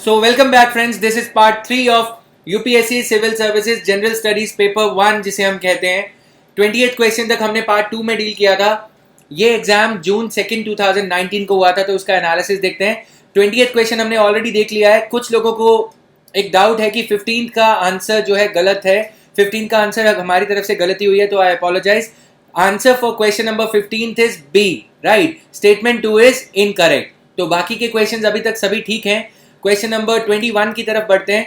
So welcome back friends, this is part 3 of UPSC Civil Services General Studies Paper 1 जिसे हम कहते हैं। 28th question तक हमने पार्ट 2 में डील किया था। ये एग्जाम जून 2 2019 को हुआ था, तो उसका एनालिसिस देखते हैं। 28th क्वेश्चन हमने ऑलरेडी देख लिया है। कुछ लोगों को एक डाउट है कि 15th का आंसर जो है गलत है। 15th का आंसर हमारी तरफ से गलती हुई है, तो I apologise. Answer for question number 15th is B, right. Statement 2 is incorrect. तो बाकी के क्वेश्चन अभी तक सभी ठीक हैं। क्वेश्चन नंबर 21 की तरफ बढ़ते हैं।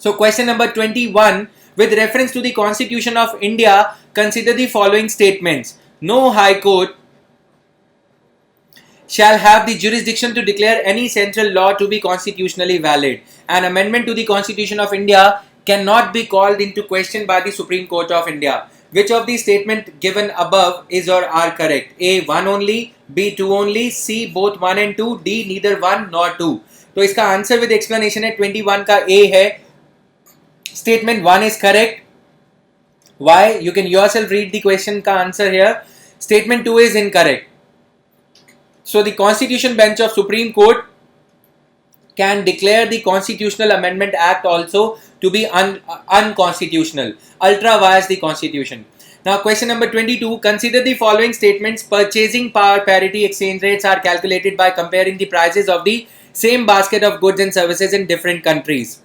So question number 21, with reference to the Constitution of India, consider the following statements. No High Court shall have the jurisdiction to declare any central law to be constitutionally valid. An amendment to the Constitution of India cannot be called into question by the Supreme Court of India. Which of the statement given above is or are correct? A, 1 only, B, 2 only, C, both 1 and 2, D, neither 1 nor 2. तो इसका answer with explanation है। 21 का A है। Statement 1 is correct. Why? You can yourself read the question का answer here. Statement 2 is incorrect. So the constitution bench of Supreme Court can declare the Constitutional Amendment Act also to be unconstitutional, ultra vires the Constitution. Now question number 22, consider the following statements. Purchasing power parity exchange rates are calculated by comparing the prices of the same basket of goods and services in different countries.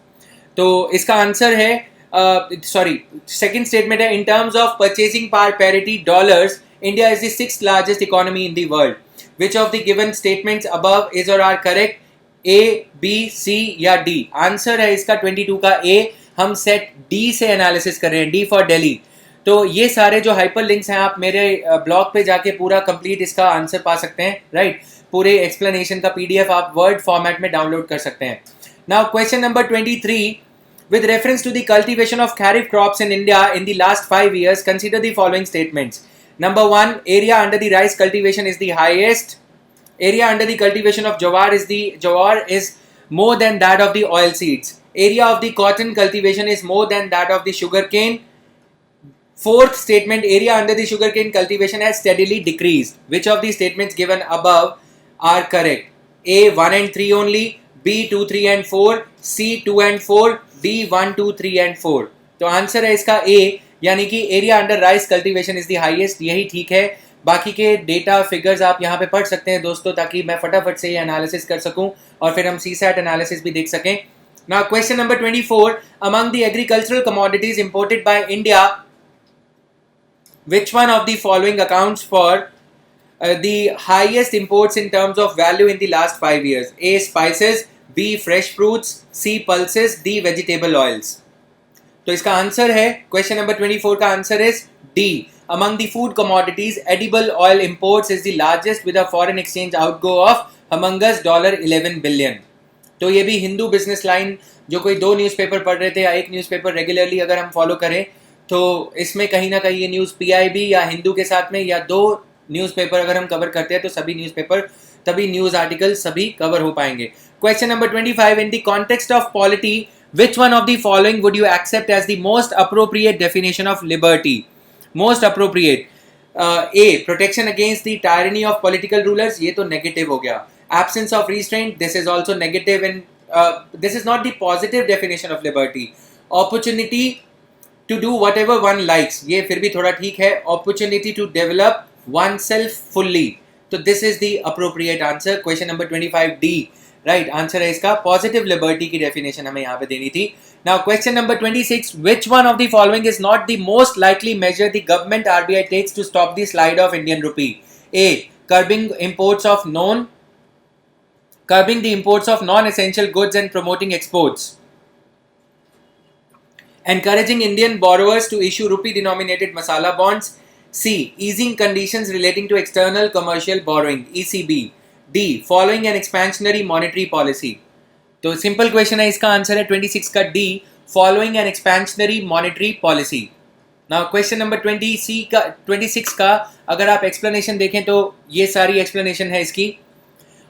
तो इसका answer है second statement है, in terms of purchasing power parity dollars, India is the 6th largest economy in the world. Which of the given statements above is or are correct? A, B, C या D? Answer है इसका 22 का A। हम set D से analysis कर रहे हैं, D for Delhi. तो ये सारे जो हाइपर लिंक्स हैं, आप मेरे ब्लॉग पे जाके पूरा कंप्लीट इसका आंसर पा सकते हैं, राइट। पूरे एक्सप्लेनेशन का PDF आप वर्ड फॉर्मेट में डाउनलोड कर सकते हैं। Now question number 23, with reference to the cultivation of kharif crops in India in the last 5 years, consider the following statements. Number 1, area under the rice cultivation is the highest. Area under the cultivation of jawar is more than that of the oil seeds. Area of the cotton cultivation is more than that of the sugarcane. Fourth statement, area under the sugarcane cultivation has steadily decreased. Which of the statements given above are correct? A, 1 and 3 only, B, 2, 3 and 4, C, 2 and 4, D, 1, 2, 3 and 4. तो answer है इसका A, यानी कि area under rice cultivation is the highest. यही ठीक है। बाकी के डेटा फिगर्स आप यहाँ पे पढ़ सकते हैं दोस्तों, ताकि मैं फटाफट से ये एनालिसिस कर सकूं और फिर हम सीसैट एनालिसिस भी देख सकें। Now question number 24, among the agricultural commodities imported by India, which one of the following accounts for the highest imports in terms of value in the last 5 years? A, spices, B, fresh fruits, C, pulses, D, vegetable oils. तो इसका answer है, question number 24 का answer is D. Among the food commodities, edible oil imports is the largest with a foreign exchange outgo of humongous $11 billion. तो ये भी Hindu business line, जो कोई 2 newspaper पढ़ रहे थे या एक न्यूज़पेपर रेगुलरली अगर हम फॉलो करें, तो इसमें कहीं ना कहीं ये न्यूज़ PIB या हिंदू के साथ में, या 2 न्यूज़पेपर अगर हम कवर करते हैं तो सभी न्यूज़पेपर, तभी न्यूज़ आर्टिकल सभी कवर हो पाएंगे। Question number 25, in the context of polity, which one of the following would you accept as the most appropriate definition of liberty? Most appropriate. A, protection against the tyranny of political rulers. ये तो negative हो गया। Absence of restraint, this is also negative, and this is not the positive definition of liberty. Opportunity to do whatever one likes, ये फिर भी थोड़ा ठीक है। Opportunity to develop oneself fully, तो this is the appropriate answer. Question number 25 D, right answer है इसका। Positive liberty की डेफिनेशन हमें यहाँ पे देनी थी। Now question number 26, which one of the following is not the most likely measure the government RBI takes to stop the slide of Indian rupee? A, curbing the imports of non-essential goods and promoting exports. Encouraging Indian borrowers to issue rupee denominated masala bonds. C, easing conditions relating to external commercial borrowing, ECB. D, following an expansionary monetary policy. तो simple question है, इसका answer है 26 का D, following an expansionary monetary policy. Now question number 26 का अगर आप explanation देखें तो ये सारी एक्सप्लेनेशन है इसकी।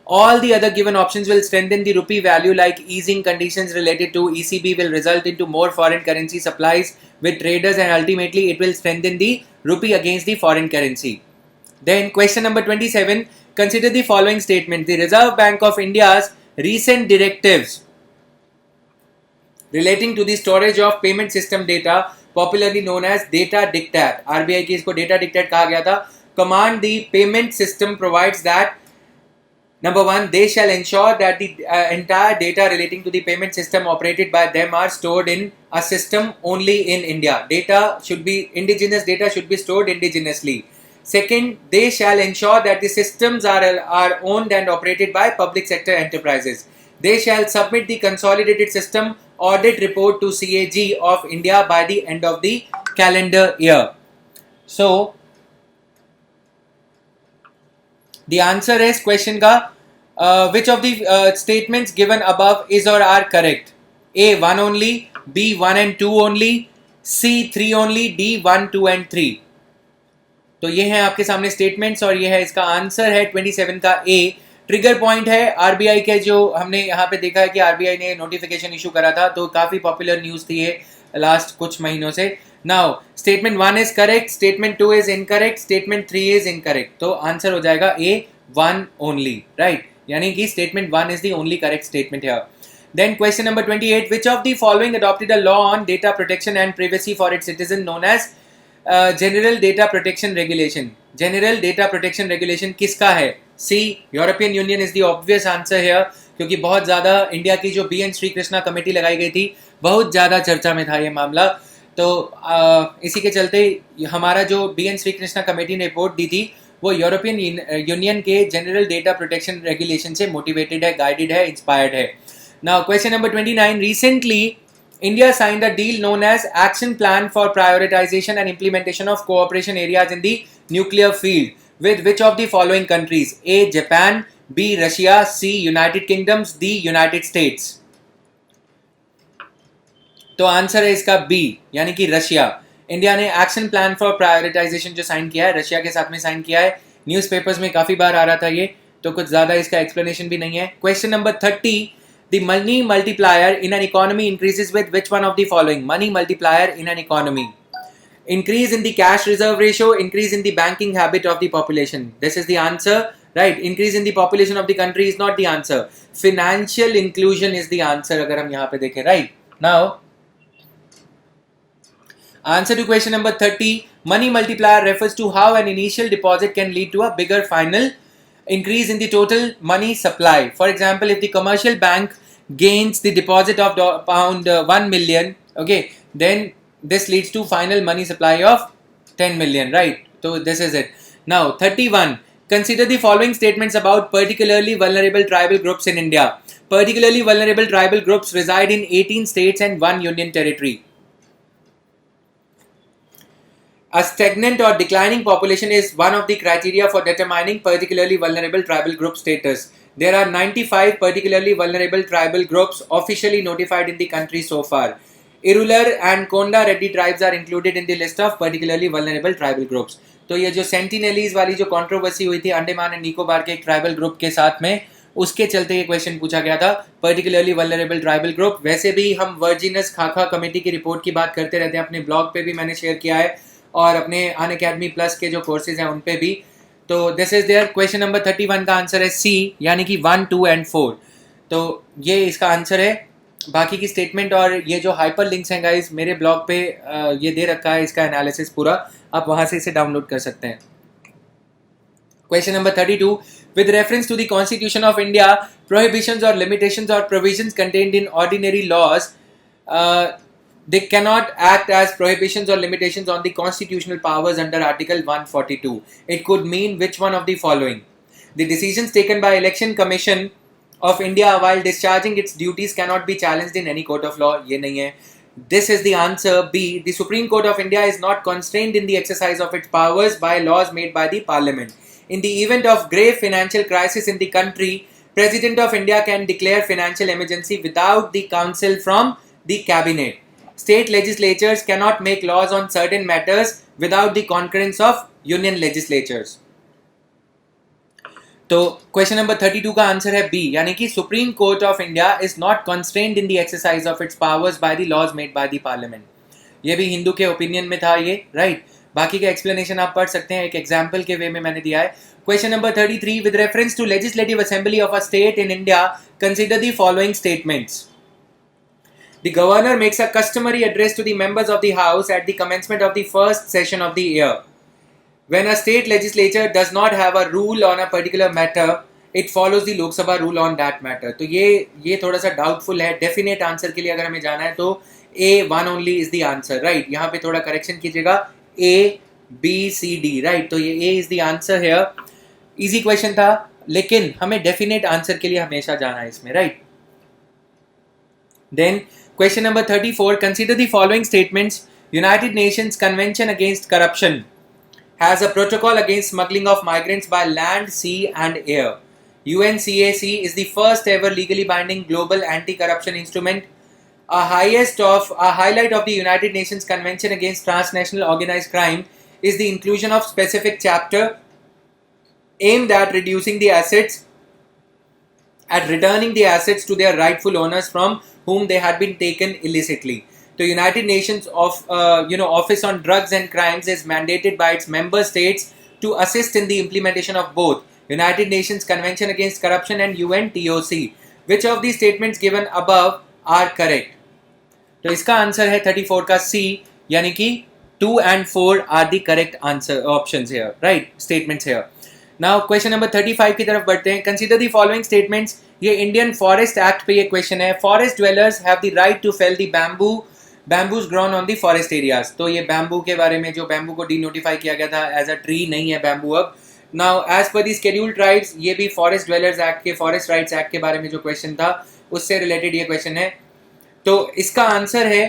All the other given options will strengthen the rupee value, like easing conditions related to ECB will result into more foreign currency supplies with traders, and ultimately it will strengthen the rupee against the foreign currency. Then question number 27, consider the following statement. The Reserve Bank of India's recent directives relating to the storage of payment system data, popularly known as data diktat. RBI की इसको data diktat कहा गया था. Command the payment system provides that number one, they shall ensure that the entire data relating to the payment system operated by them are stored in a system only in India. Indigenous data should be stored indigenously. Second, they shall ensure that the systems are owned and operated by public sector enterprises. They shall submit the consolidated system audit report to CAG of India by the end of the calendar year. So, the answer is question ka which of the statements given above is or are correct? A 1 only, B 1 and 2 only, C 3 only, D 1, 2 and 3. तो ये है आपके सामने statements और ये है इसका answer है 27 का ए. ट्रिगर पॉइंट है आरबीआई के, जो हमने यहाँ पे देखा है कि आरबीआई ने नोटिफिकेशन इशू करा था, तो काफी पॉपुलर न्यूज थी ये लास्ट कुछ महीनों से. Now statement 1 is correct, statement 2 is incorrect, statement 3 is incorrect. तो आंसर हो जाएगा ए 1 ओनली, राइट. यानी कि statement 1 is the only correct statement here. Then question number 28, which of the following adopted a law on data protection and privacy for its citizen known as General Data Protection Regulation? General Data Protection Regulation किसका है? C. European Union is the obvious answer here, क्योंकि बहुत ज़्यादा India की जो BN Shri Krishna committee लगाई गई थी, बहुत ज़्यादा चर्चा में था ये मामला. तो इसी के चलते हमारा जो BN श्री कृष्णा कमेटी ने रिपोर्ट दी थी वो यूरोपियन यूनियन के जनरल डेटा प्रोटेक्शन रेगुलेशन से मोटिवेटेड है, गाइडेड है, इंस्पायर्ड है. Now question number 29, recently India signed a deal known as Action Plan for Prioritization and Implementation of Cooperation Areas in the Nuclear Field with which of the following countries? A. Japan, B. Russia, C. United Kingdom, D. United States. तो answer है इसका B, यानी कि Russia. India ने action plan for prioritisation जो sign किया है, Russia के साथ में साइन किया है. न्यूज़पेपर्स में काफी बार आ रहा था ये, तो कुछ ज्यादा इसका एक्सप्लेनेशन भी नहीं है. Question number 30, the money multiplier in an economy increases with which one of the following? Money multiplier in an economy: increase in the cash reserve ratio, increase in the banking habit of the population. This is the answer, right? Increase in the population of the country is not the answer. Financial inclusion is the answer अगर हम यहाँ पे देखें, right? Now, answer to question number 30, money multiplier refers to how an initial deposit can lead to a bigger final increase in the total money supply. For example, if the commercial bank gains the deposit of pound 1 million, okay, then this leads to final money supply of 10 million, right? So this is it. Now 31, consider the following statements about particularly vulnerable tribal groups in India. Particularly vulnerable tribal groups reside in 18 states and 1 union territory. A stagnant or declining population is one of the criteria for determining particularly vulnerable tribal group status. There are 95 particularly vulnerable tribal groups officially notified in the country so far. Irular and Konda Reddy tribes are included in the list of particularly vulnerable tribal groups. तो ये जो Sentinelese वाली जो controversy हुई थी Andaman and Nicobar के एक tribal group के साथ में, उसके चलते ये क्वेश्चन पूछा गया था, पर्टिकुलरली वल्नरेबल ट्राइबल ग्रुप. वैसे भी हम वर्जिनस खाका कमेटी की रिपोर्ट की बात करते रहते हैं, अपने ब्लॉग पे भी मैंने शेयर किया है और अपने अनअकैडमी प्लस के जो कोर्सेज हैं उन पे भी. तो this is there. Question number 31 का आंसर है सी, यानी कि 1, 2 and 4. तो ये इसका आंसर है. बाकी की स्टेटमेंट और ये जो हाइपर लिंक्स हैं गाइस, मेरे ब्लॉग पे ये दे रखा है, इसका एनालिसिस पूरा, आप वहाँ से इसे डाउनलोड कर सकते हैं. Question number 32, with reference to the Constitution of India, prohibitions or limitations or provisions contained in ordinary laws, they cannot act as prohibitions or limitations on the constitutional powers under Article 142. It could mean which one of the following? The decisions taken by Election Commission of India while discharging its duties cannot be challenged in any court of law. ये नहीं है. This is the answer B. The Supreme Court of India is not constrained in the exercise of its powers by laws made by the Parliament. In the event of grave financial crisis in the country, President of India can declare financial emergency without the counsel from the cabinet. State legislatures cannot make laws on certain matters without the concurrence of union legislatures. तो question number 32 का answer है B, यानी कि Supreme Court of India is not constrained in the exercise of its powers by the laws made by the Parliament. ये भी हिंदू के opinion में था ये, राइट. बाकी का एक्सप्लेनेशन आप पढ़ सकते हैं, एक एग्जाम्पल के वे में मैंने दिया है. Question number 33. With reference to Legislative Assembly of a state in India, consider the following statements. The governor makes a customary address to the members of the house at the commencement of the first session of the year. When a state legislature does not have a rule on a particular matter, it follows the Lok Sabha rule on that matter. तो ये थोड़ा सा doubtful है. Definite answer के लिए अगर हमें जाना है तो A one only is the answer, right? यहाँ पे थोड़ा करेक्शन कीजिएगा. A B C D, right? तो ये A is the answer here. Easy question था, लेकिन हमें डेफिनेट आंसर के लिए हमेशा जाना है इसमें, right. Then question number 34. Consider the following statements. United Nations convention against corruption has a protocol against smuggling of migrants by land, sea and air. UNCAC is the first ever legally binding global anti-corruption instrument. A highlight of the United Nations Convention against Transnational Organized Crime is the inclusion of specific chapter aimed at reducing the assets, at returning the assets to their rightful owners from whom they had been taken illicitly. The United Nations Office on Drugs and Crimes is mandated by its member states to assist in the implementation of both United Nations Convention Against Corruption and UNTOC. Which of the statements given above are correct? तो इसका answer है 34 का C, यानी कि 2 and 4 are the correct answer options here, right? Statements here. Now question number 35 की तरफ बढ़ते हैं. Consider the following statements. ये इंडियन फॉरेस्ट एक्ट पे ये क्वेश्चन है. Forest dwellers have the right to fell the bamboos grown on the forest areas. तो ये बैम्बू के बारे में, जो बैम्बू को डीनोटिफाई किया गया था एज अ ट्री, नहीं है बैम्बू अब. नाउ एज पर दी शेड्यूल्ड ट्राइब्स, ये भी फॉरेस्ट ड्वेलर्स एक्ट के, फॉरेस्ट राइट्स एक्ट के बारे में जो क्वेश्चन था उससे रिलेटेड ये क्वेश्चन है. तो इसका आंसर है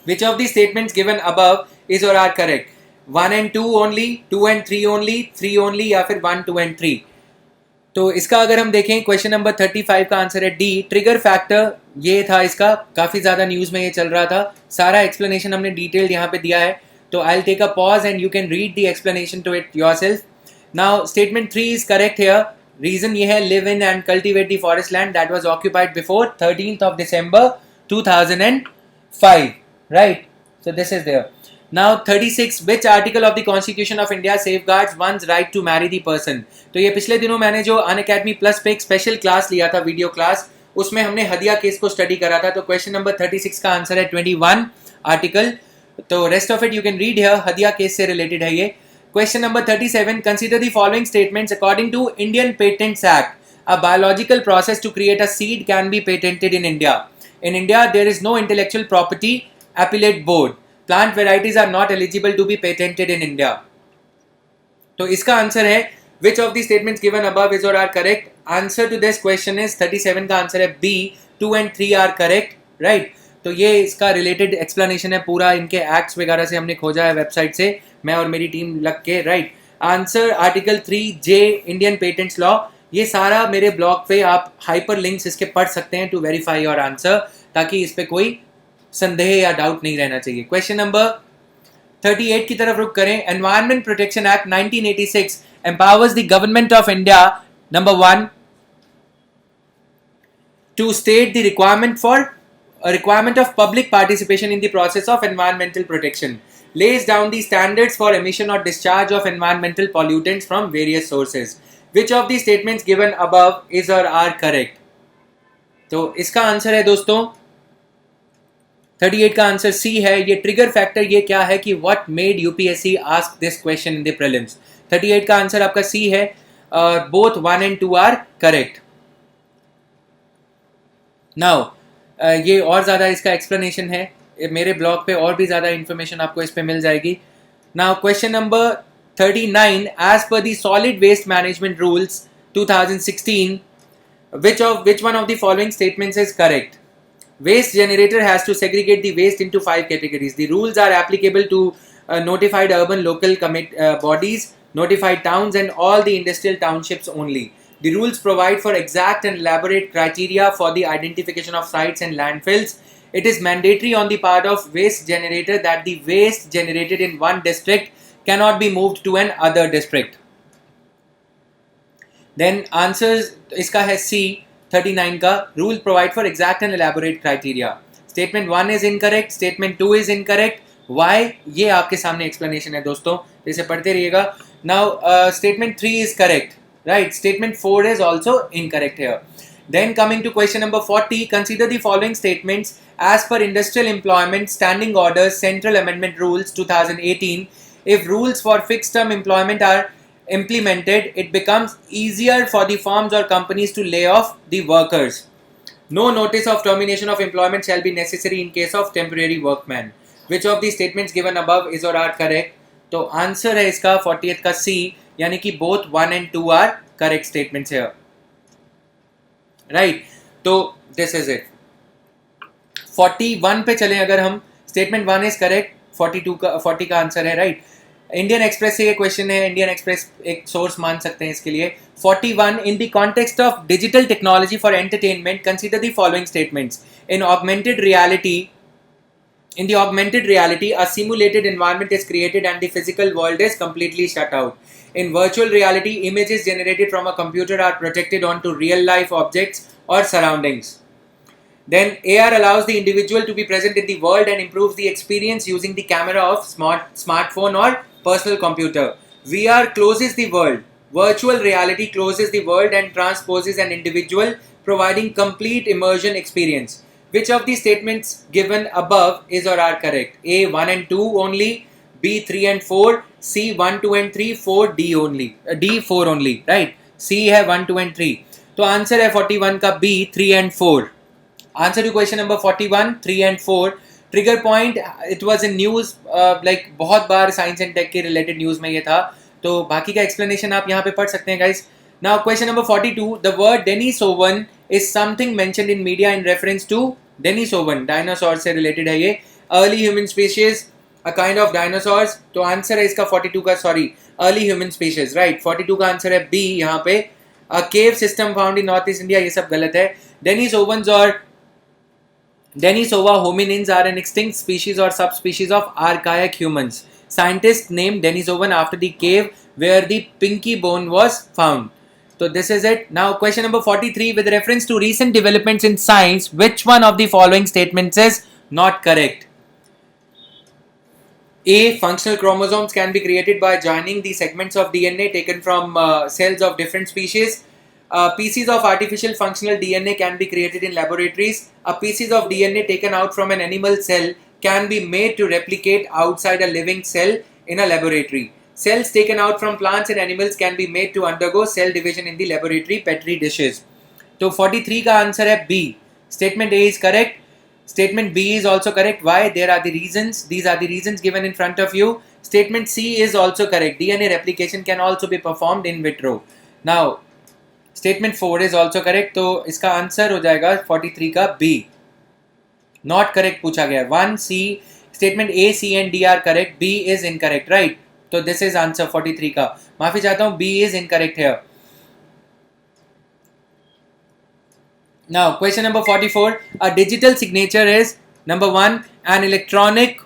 which of the statements given above is or are correct. 1 and 2 only, 2 and 3 only, 3 only, या फिर 1, 2 and 3. तो इसका अगर हम देखें क्वेश्चन नंबर 35 का आंसर है डी. ट्रिगर फैक्टर ये था इसका, काफ़ी ज़्यादा न्यूज़ में ये चल रहा था. सारा एक्सप्लेनेशन हमने डिटेल्ड यहाँ पे दिया है. तो I will take a pause and you can read the explanation to it yourself. Now statement 3 is correct here. Reason ये है, live in and cultivate the forest land that was occupied before 13th of December 2005. Right, so this is there. Now 36. Which article of the Constitution of India safeguards one's right to marry the person? तो ये पिछले दिनों मैंने जो Unacademy plus पे एक special class लिया था, वीडियो क्लास, उसमें हमने हदिया केस को स्टडी करा था. तो क्वेश्चन नंबर 36 का आंसर है 21 आर्टिकल. तो rest of it you can read here, Hadiya case से रिलेटेड है ये. Question number 37. Consider the following statements. According to Indian Patents Act, a biological process to create a seed can be patented in India. In India, there is no intellectual property appellate board. Plant varieties are not eligible to be patented in India. तो इसका answer है which of the statements given above is or are correct. Answer to this question is 37 का answer है B. 2 and 3 are correct, right? तो ये इसका related explanation है पूरा, इनके एक्ट्स वगैरह से हमने खोजा है वेबसाइट से, मैं और मेरी टीम लग के, right. Answer article 3J Indian patents law. ये सारा मेरे ब्लॉग पे आप हाइपर लिंक्स इसके पढ़ सकते हैं टू वेरीफाई योर आंसर, ताकि इस पे कोई संदेह या डाउट नहीं रहना चाहिए. क्वेश्चन नंबर 38 की तरफ रुक करें. Environment protection act 1986 empowers the government of India, number 1, to state the requirement of public participation in the process of environmental protection, lays down the standards for emission or discharge of environmental pollutants from various sources. Which of the statements given above is or are correct? तो इसका answer है दोस्तों 38 का answer C है. ये trigger factor ये क्या है कि what made UPSC ask this question in the prelims. 38 का आंसर आपका सी है. Both 1 and 2 are correct. Now ये और ज़्यादा इसका एक्सप्लेनेशन है मेरे ब्लॉग पे, और भी ज़्यादा इन्फॉर्मेशन आपको इस पे मिल जाएगी. Now question number 39. As per the solid waste management rules 2016, which one of the following statements is correct? Waste generator has to segregate the waste into 5 categories. The rules are applicable to notified urban local bodies, notified towns and all the industrial townships only. The rules provide for exact and elaborate criteria for the identification of sites and landfills. It is mandatory on the part of waste generator that the waste generated in one district cannot be moved to an other district. Then answers इसका है C 39 का. Rule provide for exact and elaborate criteria. Statement 1 is incorrect, statement 2 is incorrect. Why? ये आपके सामने explanation है दोस्तों, इसे पढ़ते रहिएगा. Now statement 3 is correct, right? Statement 4 is also incorrect here. Then coming to question number 40, consider the following statements as per Industrial Employment Standing Orders Central Amendment Rules 2018. If rules for fixed term employment are implemented, it becomes easier for the firms or companies to lay off the workers. No notice of termination of employment shall be necessary in case of temporary workman. Which of the statements given above is or are correct? तो answer है इसका 40th का C, यानी कि both 1 and 2 are correct statements here. Right? तो this is it. 41 पे चलें अगर हम, statement 1 is correct, 40 का आंसर है, right? इंडियन एक्सप्रेस से ये क्वेश्चन है, इंडियन एक्सप्रेस एक सोर्स मान सकते हैं इसके लिए. 41, इन the context of digital technology for entertainment consider the following statements. In augmented reality, in the augmented reality, a simulated environment is created and the physical world is completely shut out. In virtual reality, images generated from a computer are projected onto real life objects or surroundings. Then AR allows the individual to be present in the world and improves the experience using the camera of smartphone or personal computer. VR closes the world. Virtual reality closes the world and transposes an individual, providing complete immersion experience. Which of the statements given above is or are correct? A 1 and 2 only, B 3 and 4, C 1 2 and 3, 4 D only, D 4 only, right? C है 1 2 and 3. तो answer है 41 का B 3 and 4. Answer to question number 41, 3 and 4. Trigger point, it was in news, like बहुत बार science and take के related news में ये था, तो बाकी का एक्सप्लेनेशन आप यहाँ पे पढ़ सकते हैं guys. Now question number 42, the word Denisovan is something mentioned in media in reference to Denisovan, dinosaur से related है ये. Early human species, a kind of dinosaurs. तो आंसर है इसका 42 का, sorry, early human species, right? 42 का answer है B यहाँ पे. A cave system found in Northeast India, ये सब गलत है. Denisovans और Denisova hominins are an extinct species or subspecies of archaic humans. Scientists named Denisovan after the cave where the pinky bone was found. So this is it. Now question number 43, with reference to recent developments in science, which one of the following statements is not correct? A, functional chromosomes can be created by joining the segments of DNA taken from cells of different species. Pieces of artificial functional DNA can be created in laboratories. A pieces of DNA taken out from an animal cell can be made to replicate outside a living cell in a laboratory. Cells taken out from plants and animals can be made to undergo cell division in the laboratory petri dishes. So 43 का answer है B. Statement A is correct. Statement B is also correct. Why? There are the reasons. These are the reasons given in front of you. Statement C is also correct. DNA replication can also be performed in vitro. Now, statement 4 is also correct. तो इसका answer हो जाएगा 43 का B. Not correct पूछा गया. 1 C. Statement A, C and D are correct. B is incorrect, right? तो this is answer 43 का. माफी चाहता हूं, B is incorrect here. Now question number 44, a digital signature is number 1, an electronic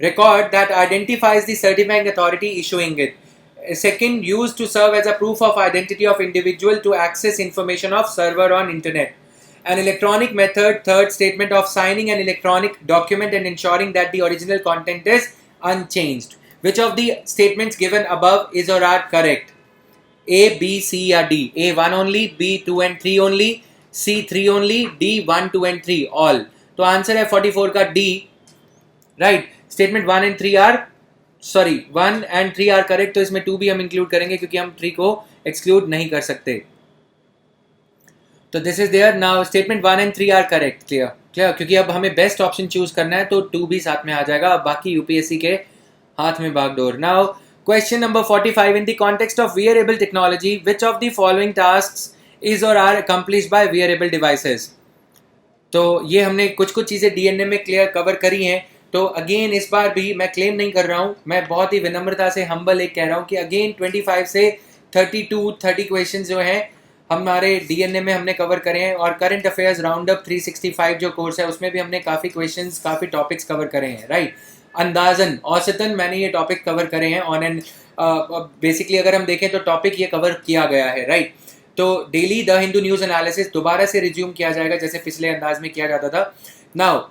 record that identifies the certifying authority issuing it. Second, used to serve as a proof of identity of individual to access information of server on internet. An electronic method. Third, statement of signing an electronic document and ensuring that the original content is unchanged. Which of the statements given above is or are correct? A, B, C या D? A 1 only, B 2 and 3 only, C 3 only, D 1 2 and 3 all. तो answer है 44 का D, right? Statement 1 and 3 are, sorry, 1 and 3 are correct. तो इसमें 2 भी हम include करेंगे क्योंकि हम 3 को एक्सक्लूड नहीं कर सकते. तो this is there. Now statement 1 and 3 are correct. Clear क्योंकि अब हमें बेस्ट ऑप्शन चूज करना है, तो 2 भी साथ में आ जाएगा. अब बाकी यूपीएससी के हाथ में बागडोर. Now question number 45, in the context of wearable technology, which of the following tasks is और are accomplished by wearable devices. तो ये हमने कुछ चीज़ें डीएनए में क्लियर कवर करी हैं. तो अगेन इस बार भी मैं क्लेम नहीं कर रहा हूँ, मैं बहुत ही विनम्रता से हम्बल एक कह रहा हूँ कि अगेन 25 से 30 क्वेश्चन जो हैं हमारे डीएनए में हमने कवर करे हैं. और करंट अफेयर्स राउंड अप 365 जो कोर्स है उसमें भी हमने काफ़ी क्वेश्चंस, काफ़ी टॉपिक्स कवर करे हैं, राइट? अंदाजन औसतन मैंने ये टॉपिक कवर करे हैं ऑन एंड बेसिकली अगर हम देखें तो टॉपिक ये कवर किया गया है, राइट? तो daily the Hindu news analysis दोबारा से रिज्यूम किया जाएगा जैसे पिछले अंदाज में किया जाता था. Now,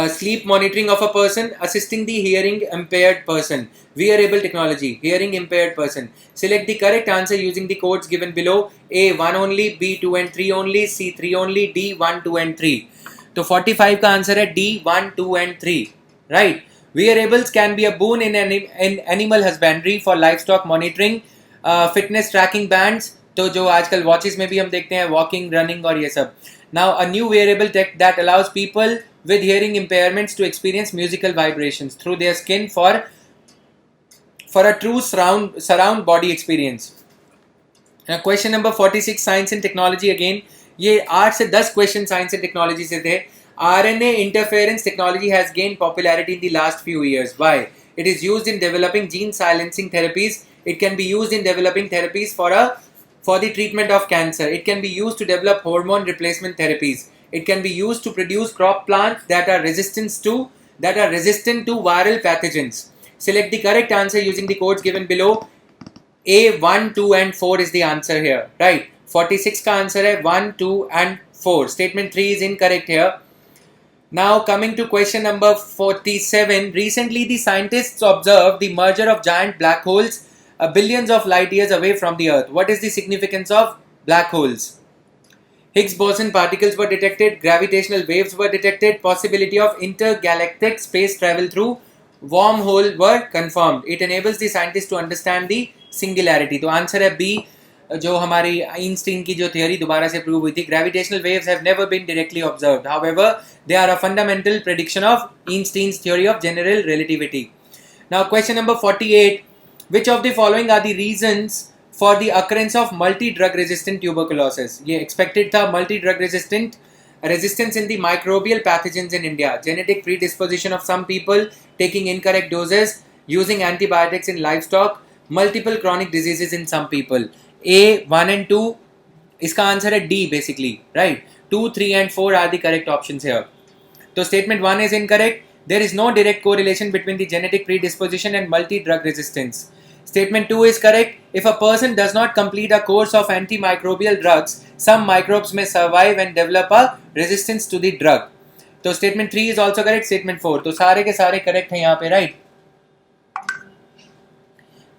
sleep monitoring of a person, assisting the hearing impaired person, wearable technology, hearing impaired person. Select the correct answer using the codes given below. A 1 only, B 2 and 3 only, C 3 only, D 1 2 and 3. तो 45 का answer है D 1 2 and 3. Right. Wearables can be a boon in animal husbandry for livestock monitoring, fitness tracking bands. तो जो आजकल watches में भी हम देखते हैं, वॉकिंग, रनिंग और ये सब. Now a new wearable tech that allows people with hearing impairments to experience musical vibrations through their skin for a true surround body experience. Now question number 46, science and technology again. ये 8 से 10 question science and technology से थे. RNA interference technology has gained popularity in the last few years. Why? It is used in developing gene silencing therapies. It can be used in developing therapies for the treatment of cancer. It can be used to develop hormone replacement therapies. It can be used to produce crop plants that are resistant to viral pathogens. Select the correct answer using the codes given below. A 1 2 and 4 is the answer here. Right. 46 का answer है 1 2 and 4. Statement 3 is incorrect here. Now coming to question number 47. Recently the scientists observed the merger of giant black holes billions of light years away from the Earth. What is the significance of black holes? Higgs boson particles were detected, gravitational waves were detected, possibility of intergalactic space travel through wormhole were confirmed. It enables the scientists to understand the singularity. तो answer है B, जो हमारी Einstein की जो theory दोबारा से prove हुई थी. Gravitational waves have never been directly observed. However, they are a fundamental prediction of Einstein's theory of general relativity. Now question number 48. Which of the following are the reasons for the occurrence of multi-drug resistant tuberculosis? ये expected था. Multi-drug resistance in the microbial pathogens in India, genetic predisposition of some people, taking incorrect doses, using antibiotics in livestock, multiple chronic diseases in some people. A 1 and 2, इसका answer है D basically, right? 2 3 and 4 are the correct options here. तो statement 1 is incorrect. There is no direct correlation between the genetic predisposition and multi-drug resistance. Statement 2 is correct. If a person does not complete a course of antimicrobial drugs, some microbes may survive and develop a resistance to the drug. तो statement 3 is also correct. Statement 4. तो सारे के सारे correct हैं यहाँ पे, right?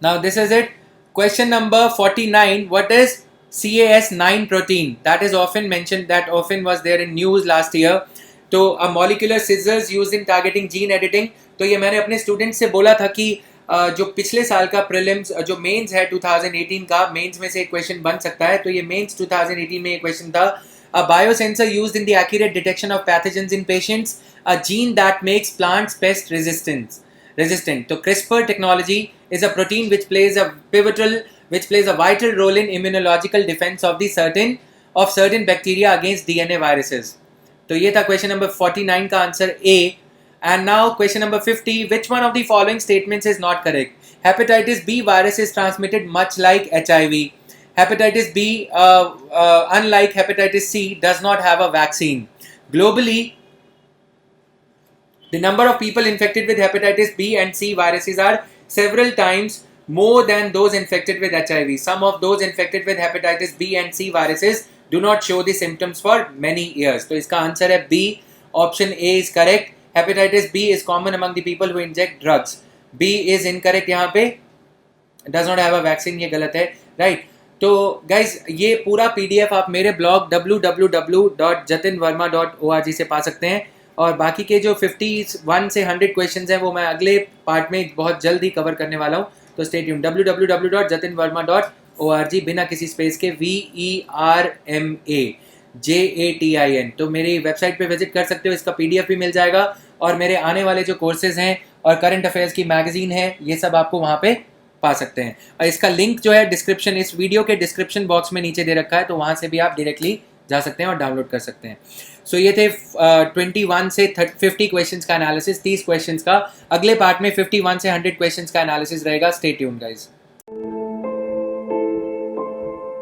Now this is it. Question number 49. What is CAS9 protein? That is often mentioned. That often was there in news last year. तो a molecular scissors used in targeting gene editing. तो ये मैंने अपने student से बोला था कि जो पिछले साल का प्रीलिम्स जो मेंस है 2018 का, मेंस में से एक क्वेश्चन बन सकता है. तो ये मेंस 2018 में एक क्वेश्चन था. A biosensor used in the accurate detection of pathogens in patients, a gene that makes plants pest resistant. तो CRISPR technology is a protein which plays a vital role in immunological defense of certain bacteria against DNA viruses. तो ये था question number 49 का answer A. And now question number 50. Which one of the following statements is not correct? Hepatitis B virus is transmitted much like HIV. Hepatitis B, unlike hepatitis C, does not have a vaccine. Globally, the number of people infected with hepatitis B and C viruses are several times more than those infected with HIV. Some of those infected with hepatitis B and C viruses do not show the symptoms for many years. तो इसका answer है B. Option A is correct. Hepatitis B is common among the people who inject drugs. B is incorrect यहाँ पे. Does not have a vaccine, ये गलत है, right? तो guys ये पूरा PDF आप मेरे blog www.jatinverma.org से पा सकते हैं. और बाकी के जो 51 से 100 क्वेश्चंस हैं वो मैं अगले पार्ट में बहुत जल्द ही कवर करने वाला हूँ. तो स्टे ट्यून्ड. www.jatinverma.org बिना किसी स्पेस के VERMAJATIN. तो मेरी वेबसाइट पे विजिट कर सकते हो. इसका PDF भी मिल जाएगा और मेरे आने वाले जो कोर्सेज हैं और करंट अफेयर्स की मैगजीन है ये सब आपको वहाँ पे पा सकते हैं. और इसका लिंक जो है डिस्क्रिप्शन, इस वीडियो के डिस्क्रिप्शन बॉक्स में नीचे दे रखा है. तो वहाँ से भी आप डायरेक्टली जा सकते हैं और डाउनलोड कर सकते हैं. सो ये थे 21 से 50 क्वेश्चंस का एनालिसिस, 30 क्वेश्चंस का. अगले पार्ट में 51 से 100 क्वेश्चंस का एनालिसिस रहेगा. Stay tuned guys.